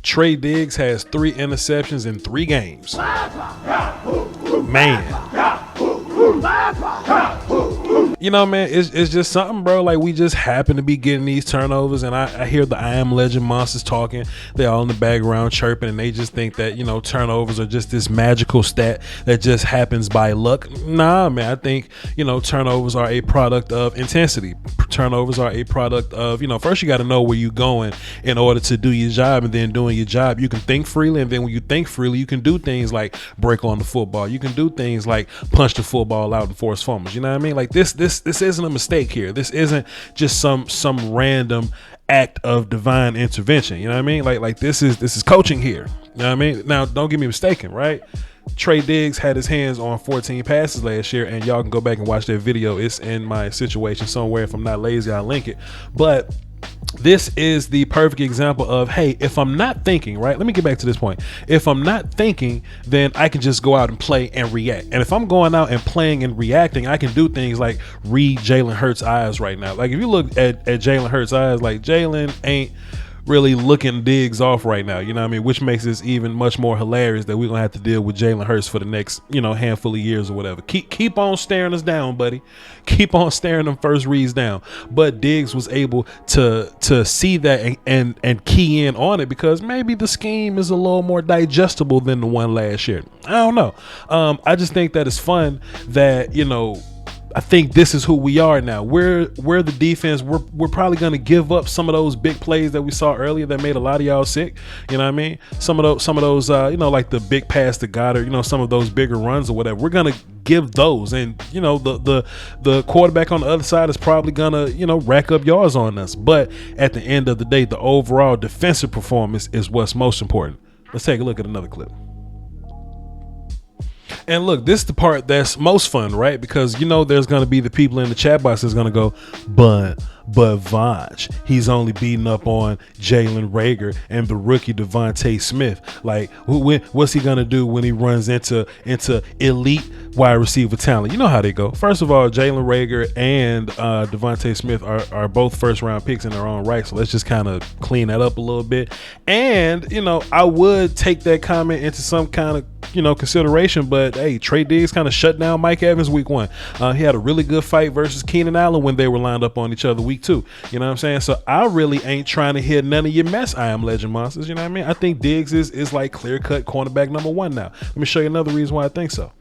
Trey Diggs has 3 interceptions in 3 games. Man. You know, man, it's just something, bro. Like, we just happen to be getting these turnovers, and I hear the I Am Legend monsters talking. They're all in the background chirping, and they just think that, you know, turnovers are just this magical stat that just happens by luck. Nah, man, I think, you know, turnovers are a product of intensity. Turnovers are a product of, you know, first you got to know where you're going in order to do your job, and then doing your job, you can think freely, and then when you think freely, you can do things like break on the football. You can do things like punch the football out and force fumbles. You know what I mean? Like, this isn't a mistake here. This isn't just some random act of divine intervention. You know what I mean? Like this is coaching here. You know what I mean? Now, don't get me mistaken, right? Trey Diggs had his hands on 14 passes last year, and y'all can go back and watch that video. It's in my situation somewhere. If I'm not lazy, I'll link it. But this is the perfect example of, hey, if I'm not thinking, right? Let me get back to this point. If I'm not thinking, then I can just go out and play and react. And if I'm going out and playing and reacting, I can do things like read Jalen Hurts' eyes right now. Like, if you look at Jalen Hurts' eyes, like, Jalen ain't really looking Diggs off right now, you know what I mean? Which makes this even much more hilarious that we're gonna have to deal with Jalen Hurts for the next, you know, handful of years or whatever. Keep on staring us down, buddy. Keep on staring them first reads down. But Diggs was able to see that and key in on it, because maybe the scheme is a little more digestible than the one last year. I don't know. I just think that it's fun that, you know, I think this is who we are now. We're the defense. We're probably going to give up some of those big plays that we saw earlier that made a lot of y'all sick. You know what I mean? Some of those, you know, like the big pass to Goddard, you know, some of those bigger runs or whatever. We're going to give those. And, you know, the quarterback on the other side is probably going to, you know, rack up yards on us. But at the end of the day, the overall defensive performance is what's most important. Let's take a look at another clip. And look, this is the part that's most fun, right? Because, you know, there's going to be the people in the chat box that's going to go, but Voch, he's only beating up on Jalen Reagor and the rookie Devontae Smith. Like, what's he going to do when he runs into elite wide receiver talent? You know how they go. First of all, Jalen Reagor and Devontae Smith are both first round picks in their own right. So let's just kind of clean that up a little bit. And, you know, I would take that comment into some kind of, you know, consideration, but hey, Trey Diggs kind of shut down Mike Evans week 1. He had a really good fight versus Keenan Allen when they were lined up on each other week 2. You know what I'm saying? So I really ain't trying to hear none of your mess, I Am Legend monsters. You know what I mean? I think Diggs is like clear-cut cornerback number 1 now. Let me show you another reason why I think so.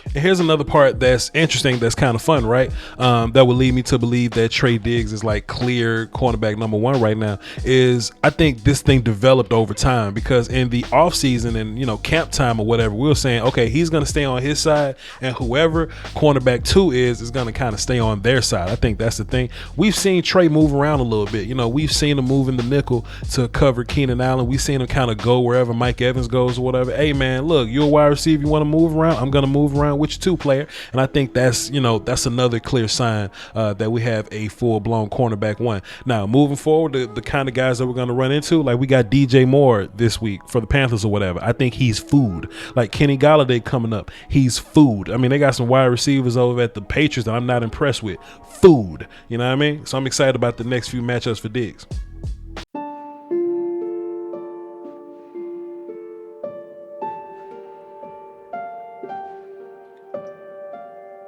And here's another part that's interesting, that's kind of fun, right? That would lead me to believe that Trey Diggs is like clear cornerback number 1 right now. Is I think this thing developed over time, because in the offseason and, you know, camp time or whatever, we were saying, okay, he's going to stay on his side, and whoever cornerback 2 is going to kind of stay on their side. I think that's the thing. We've seen Trey move around a little bit. You know, we've seen him move in the nickel to cover Keenan Allen. We've seen him kind of go wherever Mike Evans goes or whatever. Hey, man, look, you're a wide receiver. You want to move around? I'm going to move around with you too, player. And I think that's, you know, that's another clear sign that we have a full-blown cornerback 1. Now, moving forward, the kind of guys that we're going to run into, like we got DJ Moore this week for the Panthers or whatever. I think he's food. Like Kenny Golladay coming up, he's food. I mean, they got some wide receivers over at the Patriots that I'm not impressed with. Food. You know what I mean? So I'm excited about the next few matchups for Diggs.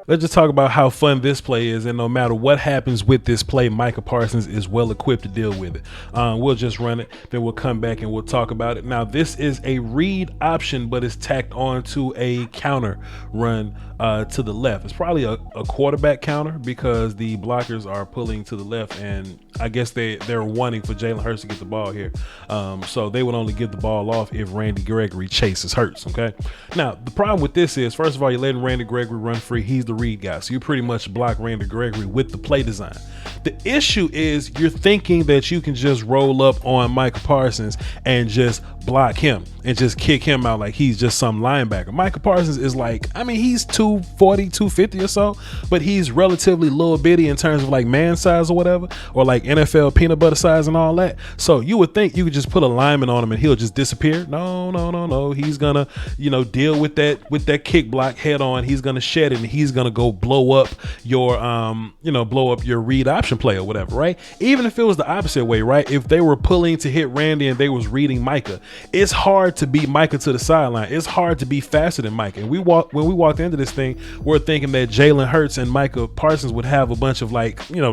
Let's just talk about how fun this play is, and no matter what happens with this play, Micah Parsons is well equipped to deal with it. We'll just run it, then we'll come back and we'll talk about it. Now, this is a read option, but it's tacked on to a counter run to the left. It's probably a quarterback counter, because the blockers are pulling to the left, and I guess they're wanting for Jalen Hurts to get the ball here. So they would only give the ball off if Randy Gregory chases Hurts, okay? Now, the problem with this is, first of all, you're letting Randy Gregory run free. He's the read guy, so you pretty much block Randy Gregory with the play design. The issue is you're thinking that you can just roll up on Micah Parsons and just block him and just kick him out like he's just some linebacker. Micah Parsons is like, I mean, he's 240, 250 or so, but he's relatively little bitty in terms of like man size or whatever, or like NFL peanut butter size and all that. So you would think you could just put a lineman on him and he'll just disappear. No. He's gonna, deal with that kick block head on. He's gonna shed it and he's gonna go blow up your read option play or whatever, right? Even if it was the opposite way, right? If they were pulling to hit Randy and they was reading Micah, it's hard to beat Micah to the sideline. It's hard to be faster than Micah. And when we walked into this thing, we're thinking that Jalen Hurts and Micah Parsons would have a bunch of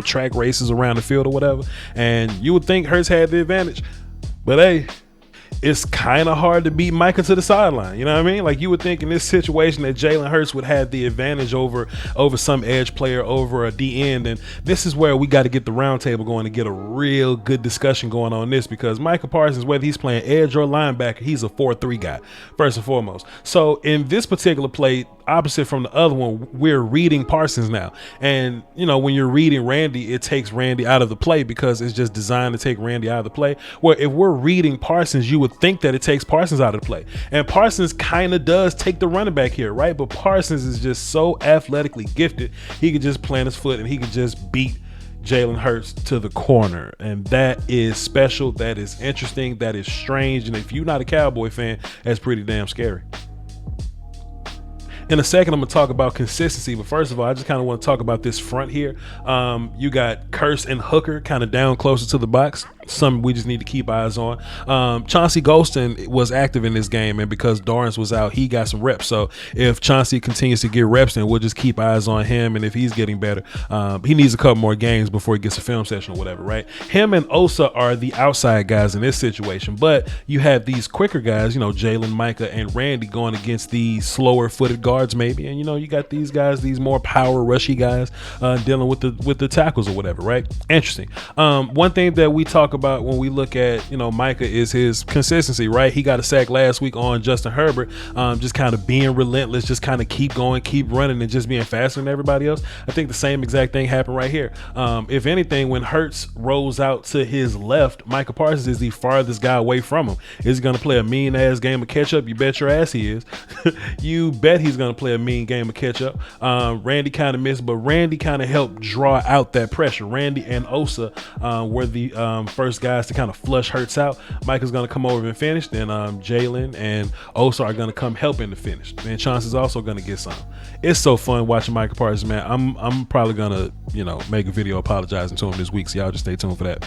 track races around the field or whatever. And you would think Hurts had the advantage. But hey, it's kind of hard to beat Micah to the sideline. You know what I mean? Like, you would think in this situation that Jalen Hurts would have the advantage over some edge player, over a D end. And this is where we got to get the round table going to get a real good discussion going on this, because Micah Parsons, whether he's playing edge or linebacker, he's a 4-3 guy, first and foremost. So in this particular play, opposite from the other one, we're reading Parsons now. And, when you're reading Randy, it takes Randy out of the play because it's just designed to take Randy out of the play. Where if we're reading Parsons, you would think that it takes Parsons out of the play. And Parsons kind of does take the running back here, right? But Parsons is just so athletically gifted. He could just plant his foot and he could just beat Jalen Hurts to the corner. And that is special. That is interesting. That is strange. And if you're not a Cowboy fan, that's pretty damn scary. In a second, I'm going to talk about consistency. But first of all, I just kind of want to talk about this front here. You got Kearse and Hooker kind of down closer to the box. Something we just need to keep eyes on. Chauncey Golston was active in this game, and because Dorrance was out, he got some reps. So if Chauncey continues to get reps, then we'll just keep eyes on him. And if he's getting better, he needs a couple more games before he gets a film session or whatever, right? Him and Osa are the outside guys in this situation. But you have these quicker guys, Jalen, Micah, and Randy going against these slower-footed guards maybe. And, you got these guys, these more power rushy guys dealing with the tackles or whatever, right? Interesting. One thing that we talk about when we look at Micah is his consistency, right? He got a sack last week on Justin Herbert, just kind of being relentless, just kind of keep going, keep running, and just being faster than everybody else. I think the same exact thing happened right here. If anything, when Hurts rolls out to his left, Micah Parsons is the farthest guy away from him. Is he going to play a mean ass game of catch up? You bet your ass he is. You bet he's going to play a mean game of catch up. Randy kind of missed, but Randy kind of helped draw out that pressure. Randy and Osa were the first guys to kind of flush Hurts out. Micah's going to come over and finish. Then Jalen and Osa are going to come help him to finish. And Chauncey's also going to get some. It's so fun watching Micah Parsons, man. I'm probably going to, make a video apologizing to him this week. So y'all just stay tuned for that.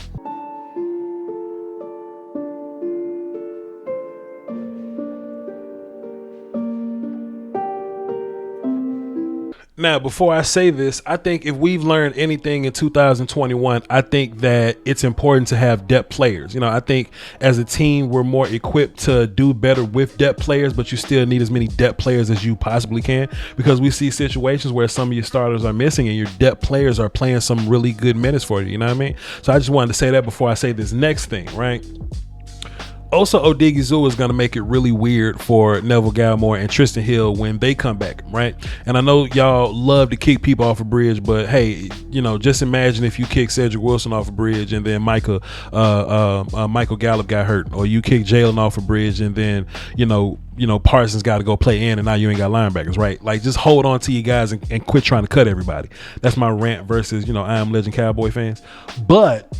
Now, before I say this, I think if we've learned anything in 2021, I think that it's important to have depth players. I think as a team, we're more equipped to do better with depth players, but you still need as many depth players as you possibly can, because we see situations where some of your starters are missing and your depth players are playing some really good minutes for you. You know what I mean? So I just wanted to say that before I say this next thing, right? Osa Odigizua is going to make it really weird for Neville Gallimore and Tristan Hill when they come back, right? And I know y'all love to kick people off a bridge, but hey, just imagine if you kick Cedric Wilson off a bridge and then Michael Gallup got hurt, or you kick Jalen off a bridge and then Parsons got to go play in and now you ain't got linebackers, right? Like, just hold on to you guys and quit trying to cut everybody. That's my rant versus I Am Legend Cowboy fans. But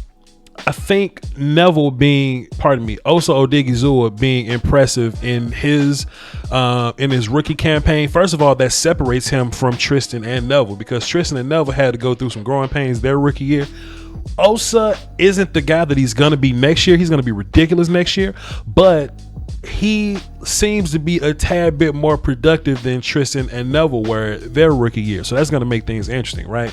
I think Neville Osa Odigizua being impressive in his rookie campaign. First of all, that separates him from Tristan and Neville, because Tristan and Neville had to go through some growing pains their rookie year. Osa isn't the guy that he's going to be next year. He's going to be ridiculous next year, but he seems to be a tad bit more productive than Tristan and Neville were their rookie year. So that's going to make things interesting, right?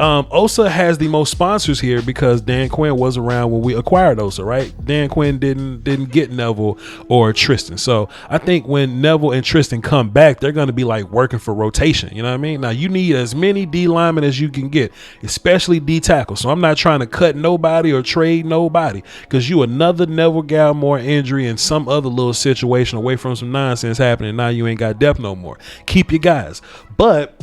Osa has the most sponsors here because Dan Quinn was around when we acquired Osa, right? Dan Quinn didn't get Neville or Tristan. So I think when Neville and Tristan come back, they're going to be like working for rotation. You know what I mean? Now, you need as many D linemen as you can get, especially D tackles. So I'm not trying to cut nobody or trade nobody, because you another Neville Gallimore injury and some other little situation away from some nonsense happening. Now you ain't got depth no more. Keep your guys. But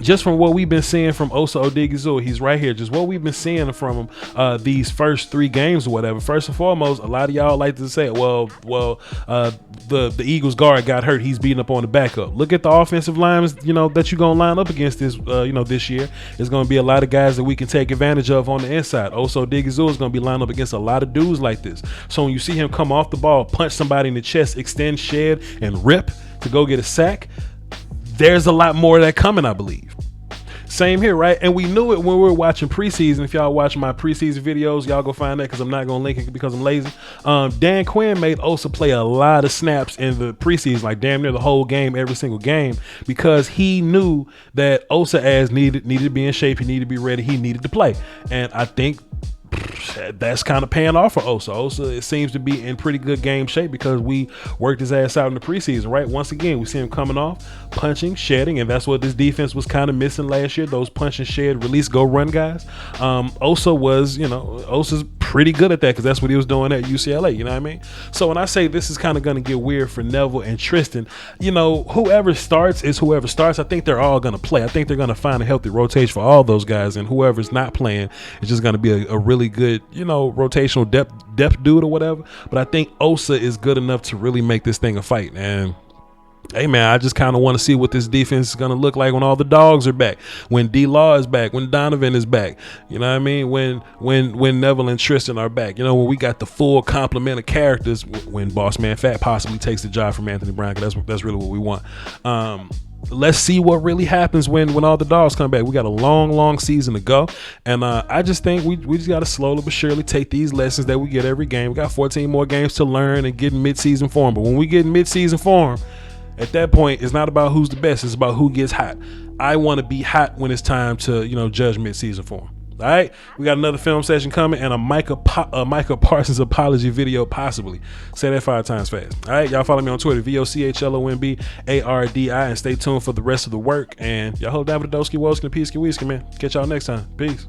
just from what we've been seeing from Osa Odigizua, he's right here. Just what we've been seeing from him these first 3 games or whatever. First and foremost, a lot of y'all like to say, the Eagles guard got hurt. He's beating up on the backup. Look at the offensive lines, that you're gonna line up against this, this year. There's gonna be a lot of guys that we can take advantage of on the inside. Osa Odigizua is gonna be lined up against a lot of dudes like this. So when you see him come off the ball, punch somebody in the chest, extend, shed, and rip to go get a sack, there's a lot more of that coming, I believe. Same here, right? And we knew it when we were watching preseason. If y'all watch my preseason videos, y'all go find that because I'm not going to link it because I'm lazy. Dan Quinn made Osa play a lot of snaps in the preseason, like damn near the whole game, every single game, because he knew that Osa as needed to be in shape. He needed to be ready. He needed to play. And I think that's kind of paying off for Osa. It seems to be in pretty good game shape because we worked his ass out in the preseason, right? Once again, we see him coming off, punching, shedding, and that's what this defense was kind of missing last year, those punch and shed, release, go run guys. Osa's pretty good at that because that's what he was doing at UCLA, you know what I mean? So when I say this is kind of going to get weird for Neville and Tristan, whoever starts is whoever starts. I think they're all going to play. I think they're going to find a healthy rotation for all those guys, and whoever's not playing is just going to be a really good, rotational depth dude or whatever. But I think Osa is good enough to really make this thing a fight. And hey man, I just kind of want to see what this defense is going to look like when all the dogs are back, when D-Law is back, when Donovan is back, you know what I mean, when Neville and Tristan are back, when we got the full complement of characters, when Boss Man Fat possibly takes the job from Anthony Brown, because that's really what we want. Let's see what really happens when all the dogs come back. We got a long season to go, and I just think we just got to slowly but surely take these lessons that we get every game. We got 14 more games to learn and get in mid-season form, but when we get in mid-season form, at that point, it's not about who's the best, it's about who gets hot. I want to be hot when it's time to judge mid-season form. All right, we got another film session coming and a Micah Parsons apology video possibly. Say that 5 times fast. All right, y'all follow me on Twitter, VOCHLOMBARDI, and stay tuned for the rest of the work. And y'all hold down for the Doski Woski and Peace Whiskey, man. Catch y'all next time. Peace.